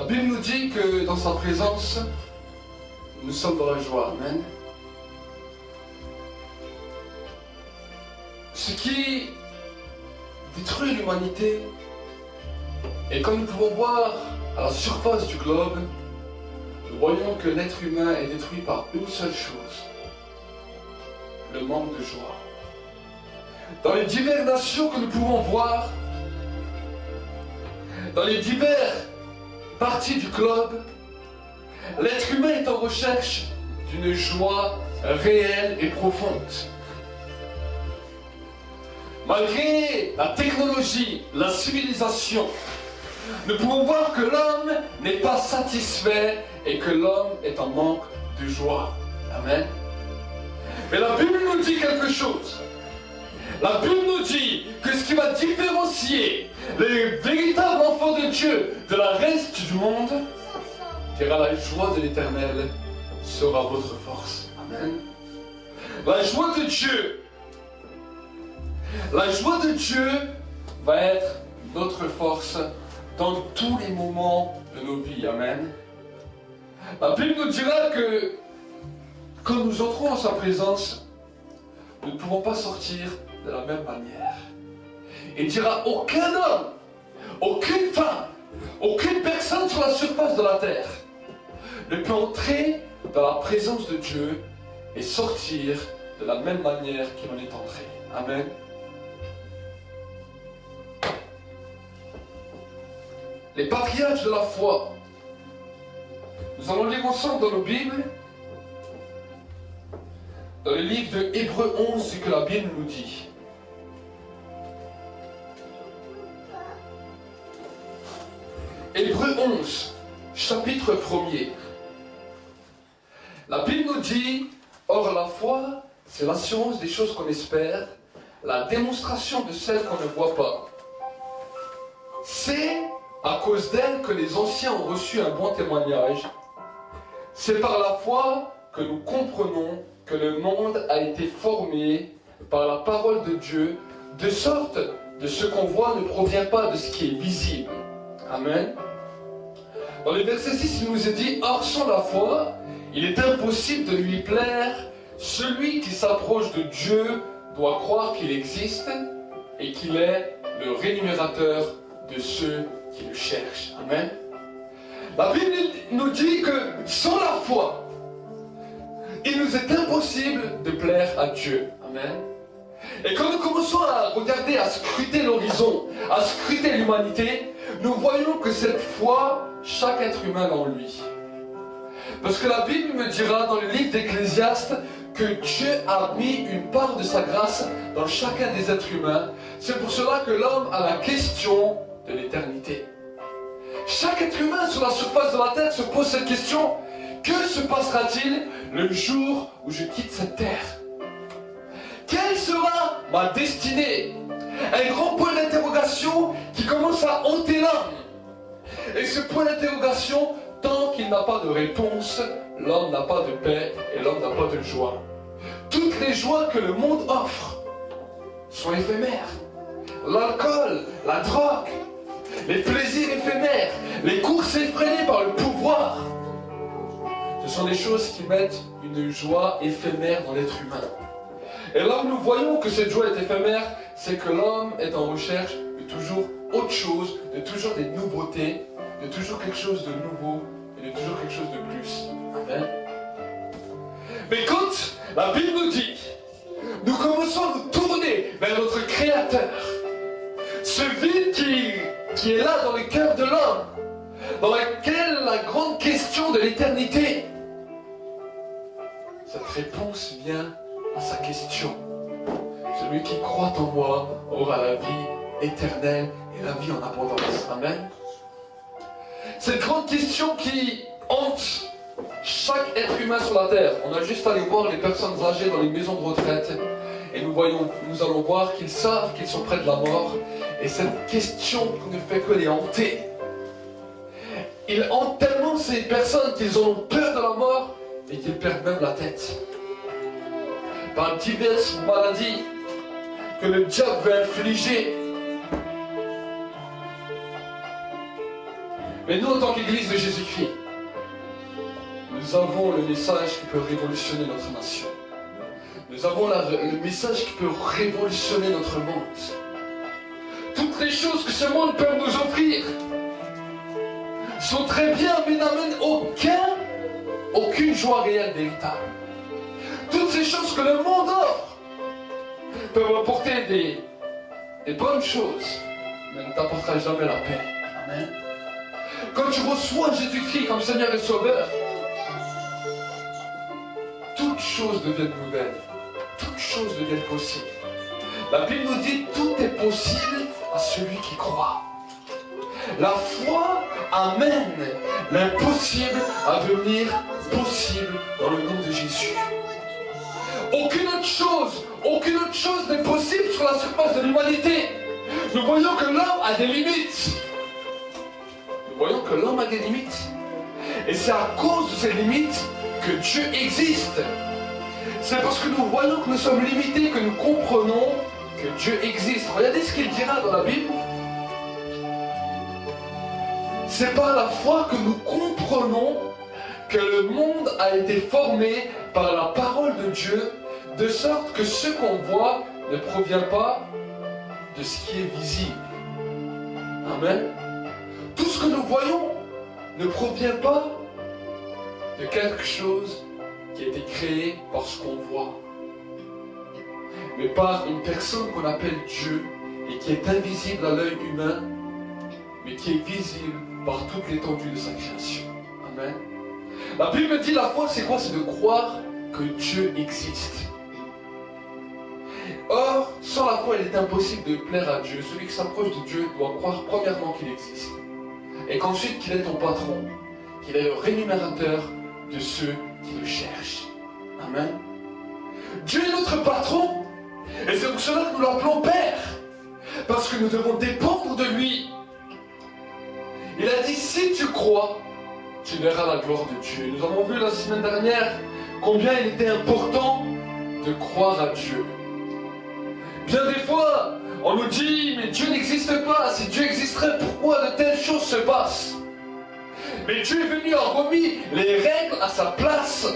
La Bible nous dit que dans sa présence, nous sommes dans la joie. Amen. Ce qui détruit l'humanité, et comme nous pouvons voir à la surface du globe, nous voyons que l'être humain est détruit par une seule chose, le manque de joie. Dans les diverses nations que nous pouvons voir, dans les diverses parties du globe, l'être humain est en recherche d'une joie réelle et profonde. Malgré la technologie, la civilisation, nous pouvons voir que l'homme n'est pas satisfait et que l'homme est en manque de joie. Amen. Mais la Bible nous dit quelque chose. La Bible nous dit que ce qui va différencier les véritables enfants de Dieu de la reste du monde, car la joie de l'Éternel sera votre force. Amen. La joie de Dieu va être notre force dans tous les moments de nos vies. Amen. La Bible nous dira que quand nous entrons en sa présence, nous ne pouvons pas sortir de la même manière. Il dira aucun homme, aucune femme, aucune personne sur la surface de la terre ne peut entrer dans la présence de Dieu et sortir de la même manière qu'il en est entré. Amen. Les patriarches de la foi. Nous allons lire ensemble dans nos Bibles, dans le livre de Hébreux 11, ce que la Bible nous dit. Hébreux 11, chapitre 1er. La Bible nous dit, or la foi, c'est l'assurance des choses qu'on espère, la démonstration de celles qu'on ne voit pas. C'est à cause d'elle que les anciens ont reçu un bon témoignage. C'est par la foi que nous comprenons que le monde a été formé par la parole de Dieu, de sorte que ce qu'on voit ne provient pas de ce qui est visible. Amen. Dans le verset 6, il nous est dit, or sans la foi, il est impossible de lui plaire. Celui qui s'approche de Dieu doit croire qu'il existe et qu'il est le rémunérateur de ceux qui le cherchent. Amen. La Bible nous dit que sans la foi, il nous est impossible de plaire à Dieu. Amen. Et quand nous commençons à regarder, à scruter l'horizon, à scruter l'humanité, nous voyons que cette foi, chaque être humain l'a en lui. Parce que la Bible me dira dans le livre d'Ecclésiaste que Dieu a mis une part de sa grâce dans chacun des êtres humains. C'est pour cela que l'homme a la question de l'éternité. Chaque être humain sur la surface de la terre se pose cette question: que se passera-t-il le jour où je quitte cette terre? Quelle sera ma destinée? Un grand point d'interrogation qui commence à hanter l'homme. Et ce point d'interrogation, tant qu'il n'a pas de réponse, l'homme n'a pas de paix et l'homme n'a pas de joie. Toutes les joies que le monde offre sont éphémères. L'alcool, la drogue, les plaisirs éphémères, les courses effrénées par le pouvoir, ce sont des choses qui mettent une joie éphémère dans l'être humain. Et là où nous voyons que cette joie est éphémère, c'est que l'homme est en recherche de toujours autre chose, de toujours des nouveautés, de toujours quelque chose de nouveau et de toujours quelque chose de plus. Amen. Mais quand la Bible nous dit, nous commençons à nous tourner vers notre Créateur, ce vide qui est là dans le cœur de l'homme, dans laquelle la grande question de l'éternité, cette réponse vient à sa question. Celui qui croit en moi aura la vie éternelle et la vie en abondance. Amen. Cette grande question qui hante chaque être humain sur la terre. On a juste à aller voir les personnes âgées dans les maisons de retraite et nous allons voir qu'ils savent qu'ils sont près de la mort. Et cette question ne fait que les hanter. Ils hantent tellement ces personnes qu'ils ont peur de la mort et qu'ils perdent même la tête. Par diverses maladies que le diable veut infliger. Mais nous, en tant qu'Église de Jésus-Christ, nous avons le message qui peut révolutionner notre nation. Nous avons le message qui peut révolutionner notre monde. Toutes les choses que ce monde peut nous offrir sont très bien, mais n'amènent aucune joie réelle, véritable. Toutes ces choses que le monde offre peuvent apporter des bonnes choses, mais ne t'apportera jamais la paix. Amen. Quand tu reçois Jésus-Christ comme Seigneur et Sauveur, toutes choses deviennent nouvelles. Toutes choses deviennent possibles. La Bible nous dit tout est possible à celui qui croit. La foi amène l'impossible à devenir possible dans le nom de Jésus. Aucune autre chose n'est possible sur la surface de l'humanité. Nous voyons que l'homme a des limites. Nous voyons que l'homme a des limites. Et c'est à cause de ces limites que Dieu existe. C'est parce que nous voyons que nous sommes limités que nous comprenons que Dieu existe. Regardez ce qu'il dira dans la Bible. C'est par la foi que nous comprenons que le monde a été formé par la parole de Dieu, de sorte que ce qu'on voit ne provient pas de ce qui est visible. Amen. Tout ce que nous voyons ne provient pas de quelque chose qui a été créé par ce qu'on voit, mais par une personne qu'on appelle Dieu et qui est invisible à l'œil humain, mais qui est visible par toute l'étendue de sa création. Amen. La Bible dit la foi, c'est quoi? C'est de croire que Dieu existe. Or, sans la foi, il est impossible de plaire à Dieu. Celui qui s'approche de Dieu doit croire premièrement qu'il existe, et qu'ensuite qu'il est ton patron, qu'il est le rémunérateur de ceux qui le cherchent. Amen. Dieu est notre patron, et c'est pour cela que nous l'appelons Père, parce que nous devons dépendre de lui. Il a dit, si tu crois, tu verras la gloire de Dieu. Nous avons vu la semaine dernière combien il était important de croire à Dieu. Bien des fois, on nous dit, mais Dieu n'existe pas. Si Dieu existerait, pourquoi de telles choses se passent? Mais Dieu est venu, a remis les règles à sa place.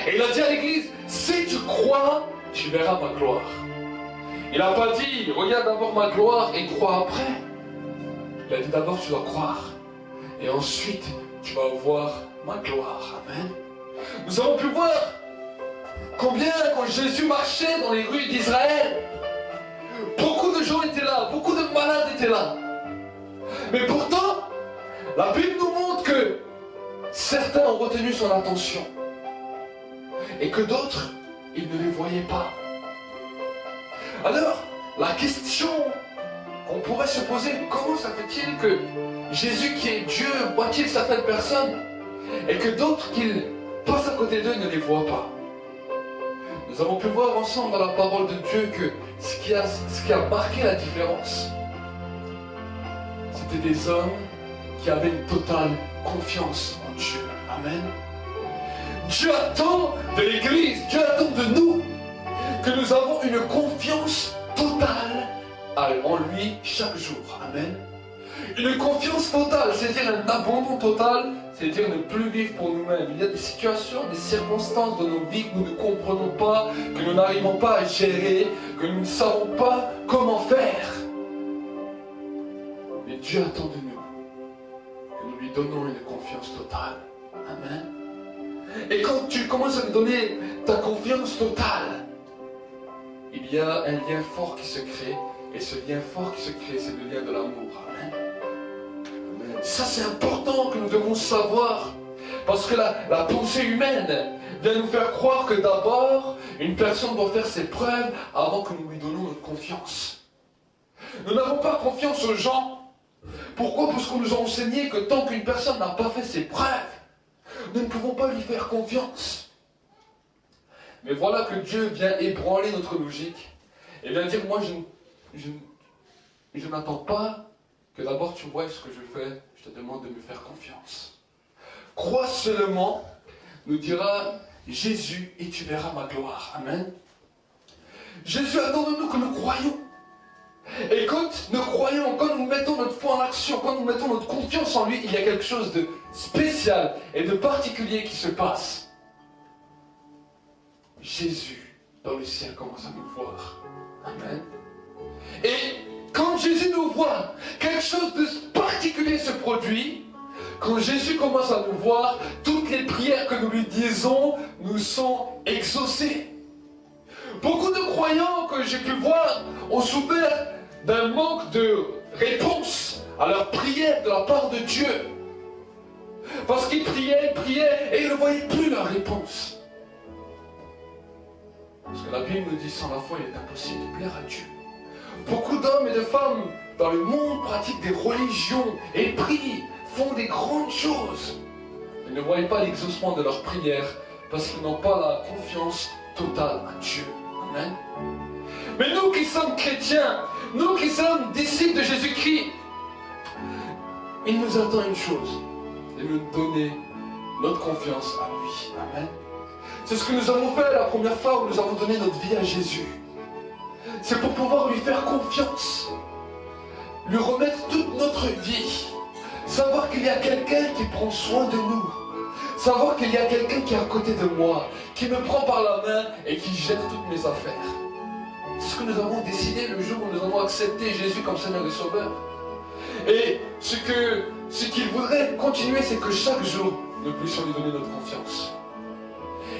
Et il a dit à l'église, si tu crois, tu verras ma gloire. Il n'a pas dit, regarde d'abord ma gloire et crois après. Il a dit d'abord tu dois croire. Et ensuite, tu vas voir ma gloire. Amen. Nous avons pu voir combien, quand Jésus marchait dans les rues d'Israël, beaucoup de gens étaient là, beaucoup de malades étaient là. Mais pourtant, la Bible nous montre que certains ont retenu son attention et que d'autres, ils ne les voyaient pas. Alors, la question qu'on pourrait se poser, comment ça fait-il que Jésus qui est Dieu voit-il certaines personnes et que d'autres qui passent à côté d'eux ne les voient pas? Nous avons pu voir ensemble dans la parole de Dieu que ce qui a marqué la différence, c'était des hommes qui avaient une totale confiance en Dieu. Amen. Dieu attend de l'Église, Dieu attend de nous que nous avons une confiance totale en lui chaque jour. Amen. Une confiance totale, c'est-à-dire un abandon total, c'est-à-dire ne plus vivre pour nous-mêmes. Il y a des situations, des circonstances dans nos vies que nous ne comprenons pas, que nous n'arrivons pas à gérer, que nous ne savons pas comment faire. Mais Dieu attend de nous que nous lui donnons une confiance totale. Amen. Et quand tu commences à lui donner ta confiance totale, il y a un lien fort qui se crée. Et ce lien fort qui se crée, c'est le lien de l'amour. Amen. Ça, c'est important que nous devons savoir. Parce que la pensée humaine vient nous faire croire que d'abord, une personne doit faire ses preuves avant que nous lui donnions notre confiance. Nous n'avons pas confiance aux gens. Pourquoi? Parce qu'on nous a enseigné que tant qu'une personne n'a pas fait ses preuves, nous ne pouvons pas lui faire confiance. Mais voilà que Dieu vient ébranler notre logique et vient dire, moi je n'attends pas que d'abord tu vois ce que je fais, je te demande de me faire confiance. Crois seulement, nous dira Jésus, et tu verras ma gloire. Amen. Jésus attend de nous que nous croyons. Et quand nous croyons, quand nous mettons notre foi en action, quand nous mettons notre confiance en lui, il y a quelque chose de spécial et de particulier qui se passe. Jésus, dans le ciel, commence à nous voir. Amen. Et quand Jésus nous voit, quelque chose de particulier se produit. Quand Jésus commence à nous voir, toutes les prières que nous lui disons nous sont exaucées. Beaucoup de croyants que j'ai pu voir ont souffert d'un manque de réponse à leurs prières de la part de Dieu. Parce qu'ils priaient et ils ne voyaient plus leur réponse. Parce que la Bible nous dit, sans la foi, il est impossible de plaire à Dieu. Beaucoup d'hommes et de femmes dans le monde pratiquent des religions et prient, font des grandes choses. Ils ne voient pas l'exaucement de leurs prières parce qu'ils n'ont pas la confiance totale à Dieu. Amen. Mais nous qui sommes chrétiens, nous qui sommes disciples de Jésus-Christ, il nous attend une chose, de nous donner notre confiance à lui. Amen. C'est ce que nous avons fait la première fois où nous avons donné notre vie à Jésus. C'est pour pouvoir lui faire confiance, lui remettre toute notre vie, savoir qu'il y a quelqu'un qui prend soin de nous, savoir qu'il y a quelqu'un qui est à côté de moi, qui me prend par la main et qui gère toutes mes affaires. C'est ce que nous avons décidé le jour où nous avons accepté Jésus comme Seigneur et Sauveur. Et ce qu'il voudrait continuer, c'est que chaque jour, nous puissions lui donner notre confiance.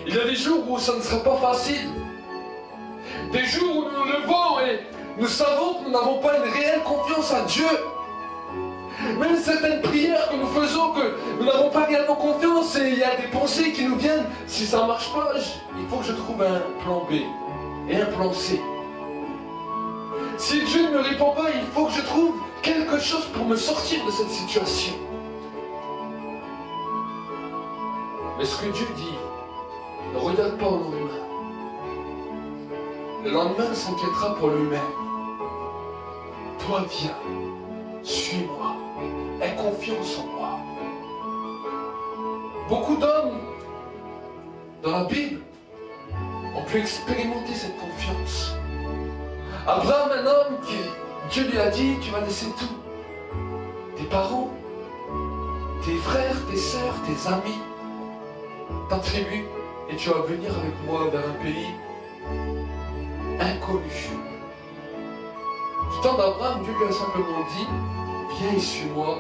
Il y a des jours où ça ne sera pas facile. Des jours où nous nous levons et nous savons que nous n'avons pas une réelle confiance à Dieu. Même certaines prières que nous faisons, que nous n'avons pas réellement confiance, et il y a des pensées qui nous viennent. Si ça ne marche pas, il faut que je trouve un plan B et un plan C. Si Dieu ne me répond pas, il faut que je trouve quelque chose pour me sortir de cette situation. Mais ce que Dieu dit, ne regarde pas au lendemain. Le lendemain s'inquiétera pour lui-même. Toi, viens, suis-moi, aie confiance en moi. Beaucoup d'hommes dans la Bible ont pu expérimenter cette confiance. Abraham, un homme qui Dieu lui a dit, tu vas laisser tout. Tes parents, tes frères, tes sœurs, tes amis, ta tribu, et tu vas venir avec moi vers un pays inconnu. Du temps d'Abraham, Dieu lui a simplement dit, viens et suis-moi,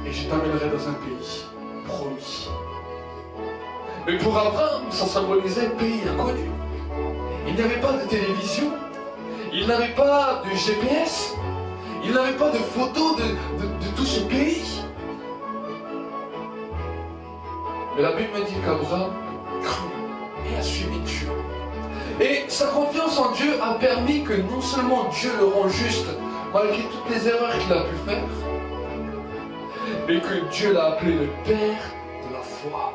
et je t'amènerai dans un pays promis. Mais pour Abraham, ça symbolisait un pays inconnu. Il n'y avait pas de télévision, il n'avait pas de GPS, il n'avait pas de photos de tout ce pays. Mais la Bible me dit qu'Abraham crut et a suivi Dieu. Et sa confiance en Dieu a permis que non seulement Dieu le rend juste, malgré toutes les erreurs qu'il a pu faire, mais que Dieu l'a appelé le Père de la foi.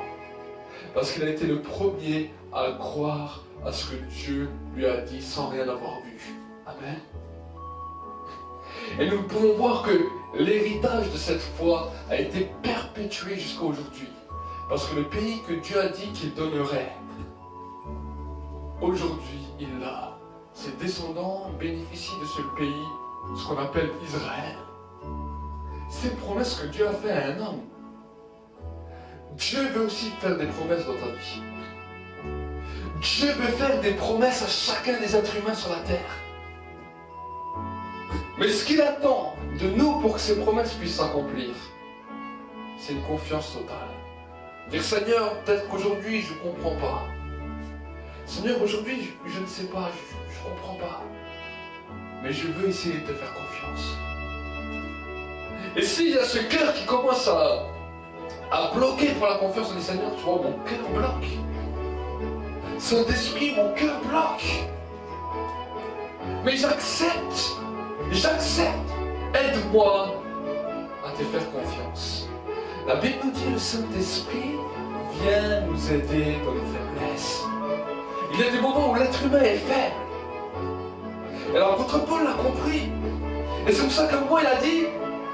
Parce qu'il a été le premier à croire à ce que Dieu lui a dit sans rien avoir vu. Amen. Et nous pouvons voir que l'héritage de cette foi a été perpétué jusqu'à aujourd'hui. Parce que le pays que Dieu a dit qu'il donnerait, aujourd'hui il l'a. Ses descendants bénéficient de ce pays, ce qu'on appelle Israël. C'est une promesse que Dieu a fait à un homme. Dieu veut aussi faire des promesses dans ta vie. Dieu veut faire des promesses à chacun des êtres humains sur la terre. Mais ce qu'il attend de nous pour que ces promesses puissent s'accomplir, c'est une confiance totale. Dire Seigneur, peut-être qu'aujourd'hui je ne comprends pas. Seigneur, aujourd'hui je ne sais pas, je ne comprends pas. Mais je veux essayer de te faire confiance. Et s'il y a ce cœur qui commence à bloquer pour la confiance, on dit Seigneur, tu vois, mon cœur bloque. Saint-Esprit, mon cœur bloque. Mais j'accepte. Aide-moi à te faire confiance. La Bible nous dit le Saint-Esprit vient nous aider dans nos faiblesses. Il y a des moments où l'être humain est faible. Et l'apôtre Paul l'a compris. Et c'est pour ça que moi il a dit,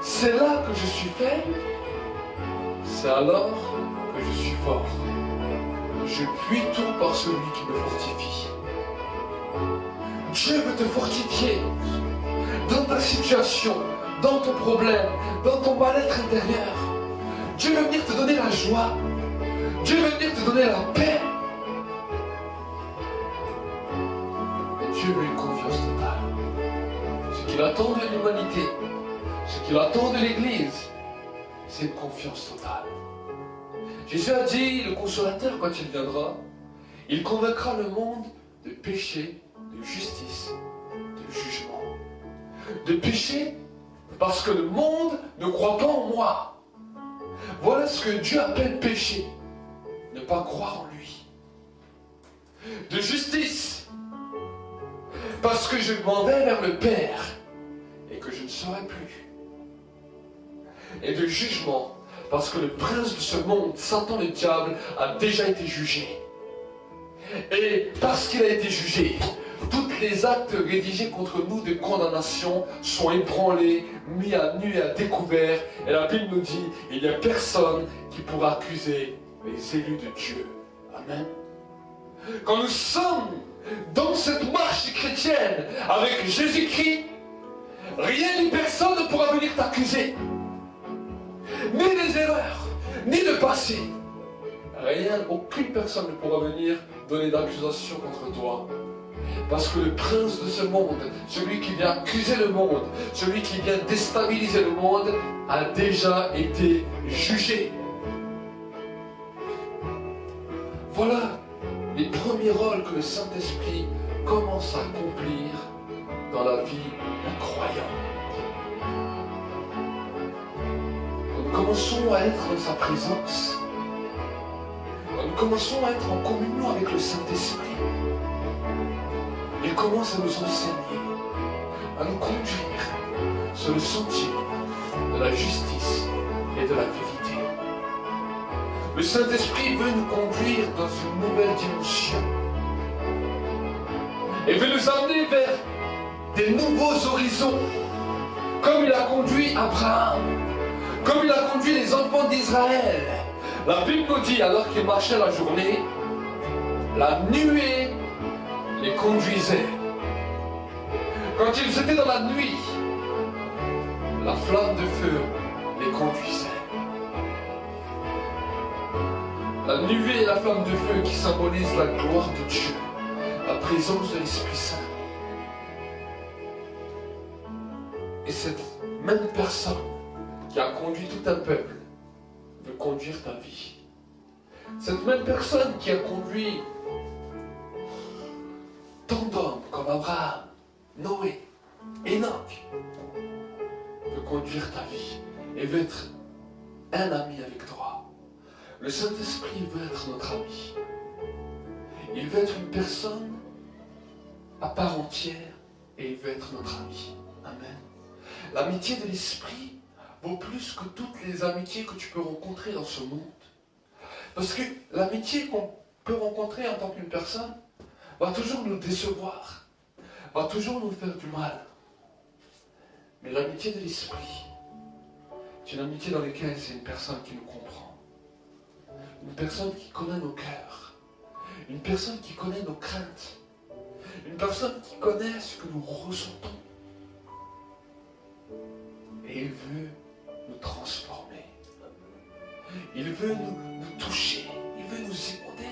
c'est là que je suis faible, c'est alors que je suis fort. Je puis tout par celui qui me fortifie. Dieu veut te fortifier. dans ta situation, dans ton problème, dans ton mal-être intérieur. Dieu veut venir te donner la joie. Dieu veut venir te donner la paix. Et Dieu veut une confiance totale. Ce qu'il attend de l'humanité, ce qu'il attend de l'Église, c'est une confiance totale. Jésus a dit, le consolateur, quand il viendra, il convaincra le monde de péché, de justice, de jugement. De péché, parce que le monde ne croit pas en moi. Voilà ce que Dieu appelle péché. Ne pas croire en lui. De justice, parce que je m'en vais vers le Père et que je ne serai plus. Et de jugement, parce que le prince de ce monde, Satan le diable, a déjà été jugé. Et parce qu'il a été jugé, tous les actes rédigés contre nous de condamnation sont ébranlés, mis à nu et à découvert. Et la Bible nous dit, il n'y a personne qui pourra accuser les élus de Dieu. Amen. Quand nous sommes dans cette marche chrétienne avec Jésus-Christ, rien ni personne ne pourra venir t'accuser. Ni les erreurs, ni le passé. Rien, aucune personne ne pourra venir donner d'accusation contre toi. Parce que le prince de ce monde, celui qui vient accuser le monde, celui qui vient déstabiliser le monde, a déjà été jugé. Voilà les premiers rôles que le Saint-Esprit commence à accomplir dans la vie d'un croyant. Quand nous commençons à être dans sa présence, quand nous commençons à être en communion avec le Saint-Esprit, il commence à nous enseigner, à nous conduire sur le sentier de la justice et de la vérité. Le Saint-Esprit veut nous conduire dans une nouvelle dimension et veut nous amener vers des nouveaux horizons, comme il a conduit Abraham, comme il a conduit les enfants d'Israël. La Bible nous dit, alors qu'ils marchaient la journée, la nuée les conduisait. Quand ils étaient dans la nuit, la flamme de feu les conduisait. La nuée et la flamme de feu qui symbolisent la gloire de Dieu, la présence de l'Esprit Saint. Et cette même personne qui a conduit tout un peuple veut conduire ta vie. Cette même personne qui a conduit tant d'hommes comme Abraham, Noé, Enoch, veut conduire ta vie et veut être un ami avec toi. Le Saint-Esprit veut être notre ami. Il veut être une personne à part entière et il veut être notre ami. Amen. L'amitié de l'Esprit vaut plus que toutes les amitiés que tu peux rencontrer dans ce monde. Parce que l'amitié qu'on peut rencontrer en tant qu'une personne va toujours nous décevoir, va toujours nous faire du mal. Mais l'amitié de l'Esprit, c'est une amitié dans laquelle c'est une personne qui nous comprend. Une personne qui connaît nos cœurs. Une personne qui connaît nos craintes. Une personne qui connaît ce que nous ressentons. Et il veut nous transformer. Il veut nous toucher. Il veut nous écouter.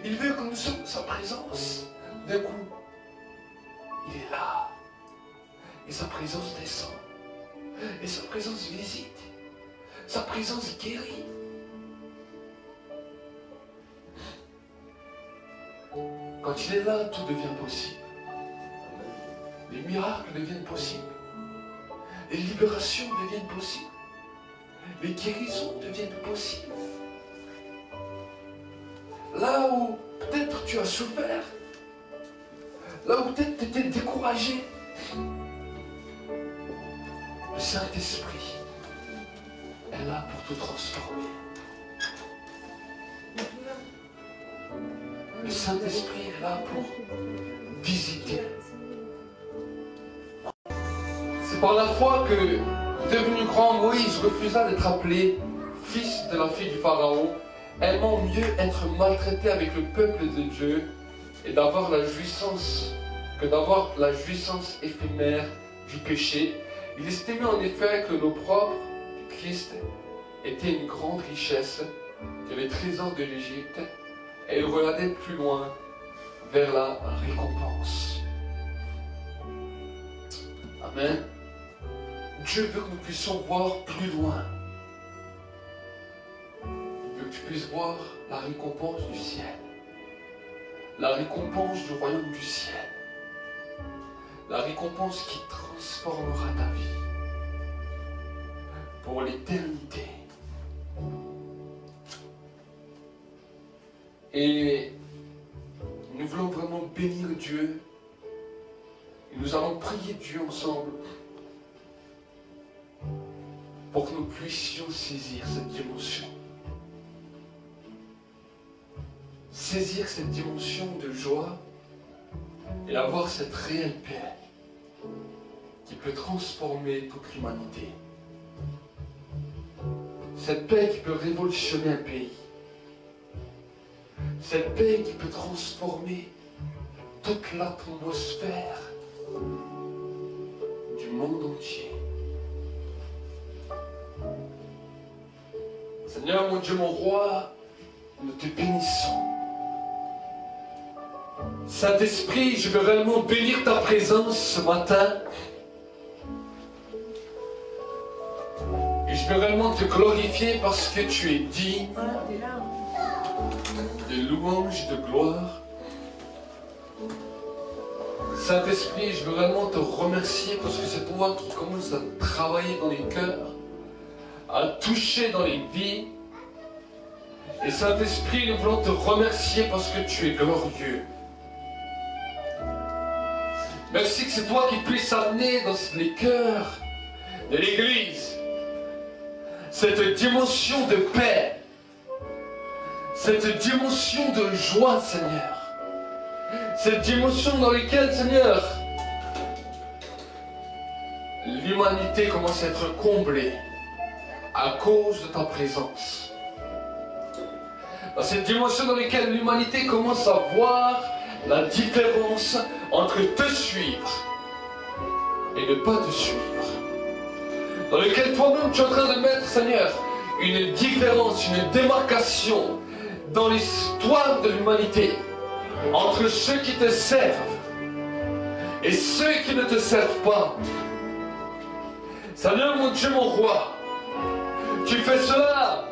Il veut que nous sommes dans sa présence. D'un coup, il est là. Et sa présence descend. Et sa présence visite. Sa présence guérit. Quand il est là, tout devient possible. Les miracles deviennent possibles. Les libérations deviennent possibles. Les guérisons deviennent possibles. Là où peut-être tu as souffert, là où peut-être tu étais découragé, le Saint-Esprit est là pour te transformer. Le Saint-Esprit est là pour visiter. C'est par la foi que, devenu grand, Moïse refusa d'être appelé fils de la fille du Pharaon, aimant mieux être maltraité avec le peuple de Dieu et d'avoir la jouissance que d'avoir la jouissance éphémère du péché, il estimait en effet que l'opprobre du Christ était une grande richesse, que les trésors de l'Égypte, et il regardait plus loin vers la récompense. Amen. Dieu veut que nous puissions voir plus loin. Il veut que tu puisses voir la récompense du ciel. La récompense du royaume du ciel. La récompense qui transformera ta vie pour l'éternité. Et nous voulons vraiment bénir Dieu. Et nous allons prier Dieu ensemble pour que nous puissions saisir cette dimension. Saisir cette dimension de joie et avoir cette réelle paix qui peut transformer toute l'humanité. Cette paix qui peut révolutionner un pays. Cette paix qui peut transformer toute l'atmosphère du monde entier. Seigneur, mon Dieu, mon roi, nous te bénissons. Saint-Esprit, je veux réellement bénir ta présence ce matin. Et je veux réellement te glorifier parce que tu es digne de louange, de gloire. Saint-Esprit, je veux réellement te remercier parce que c'est toi qui commences à travailler dans les cœurs, à toucher dans les vies. Et Saint-Esprit, nous voulons te remercier parce que tu es glorieux. Merci que c'est toi qui puisses amener dans les cœurs de l'Église cette dimension de paix, cette dimension de joie, Seigneur. Cette dimension dans laquelle, Seigneur, l'humanité commence à être comblée à cause de ta présence. Dans cette dimension dans laquelle l'humanité commence à voir la différence entre te suivre et ne pas te suivre. Dans lequel toi-même tu es en train de mettre, Seigneur, une différence, une démarcation dans l'histoire de l'humanité entre ceux qui te servent et ceux qui ne te servent pas. Seigneur, mon Dieu, mon roi, tu fais cela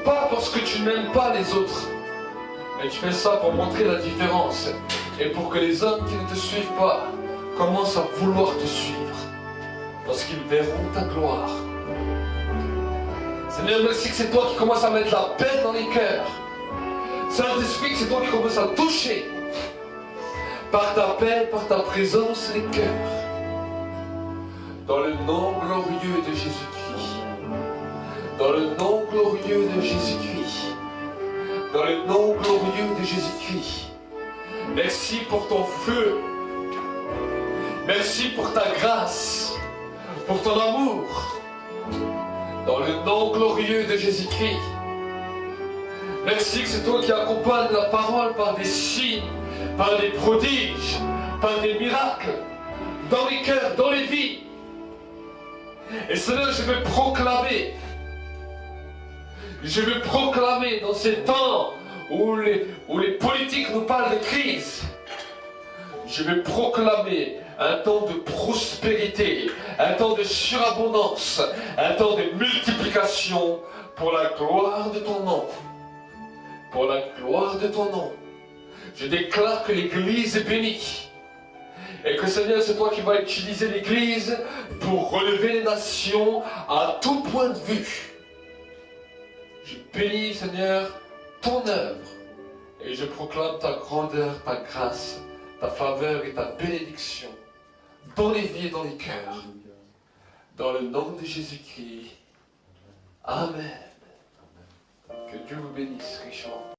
pas parce que tu n'aimes pas les autres, mais tu fais ça pour montrer la différence et pour que les hommes qui ne te suivent pas commencent à vouloir te suivre parce qu'ils verront ta gloire. Seigneur, merci que c'est toi qui commences à mettre la paix dans les cœurs. Saint-Esprit, que c'est toi qui commences à toucher par ta paix, par ta présence les cœurs. Dans le nom glorieux de Jésus-Christ. Dans le nom glorieux de Jésus-Christ. Dans le nom glorieux de Jésus-Christ. Merci pour ton feu. Merci pour ta grâce. Pour ton amour. Dans le nom glorieux de Jésus-Christ. Merci que c'est toi qui accompagnes la parole par des signes, par des prodiges, par des miracles, dans les cœurs, dans les vies. Et cela, je veux proclamer dans ces temps où les politiques nous parlent de crise, je vais proclamer un temps de prospérité, un temps de surabondance, un temps de multiplication pour la gloire de ton nom. Pour la gloire de ton nom. Je déclare que l'Église est bénie. Et que Seigneur, c'est toi qui vas utiliser l'Église pour relever les nations à tout point de vue. Je bénis, Seigneur, ton œuvre. Et je proclame ta grandeur, ta grâce, ta faveur et ta bénédiction dans les vies et dans les cœurs. Dans le nom de Jésus-Christ. Amen. Que Dieu vous bénisse richement.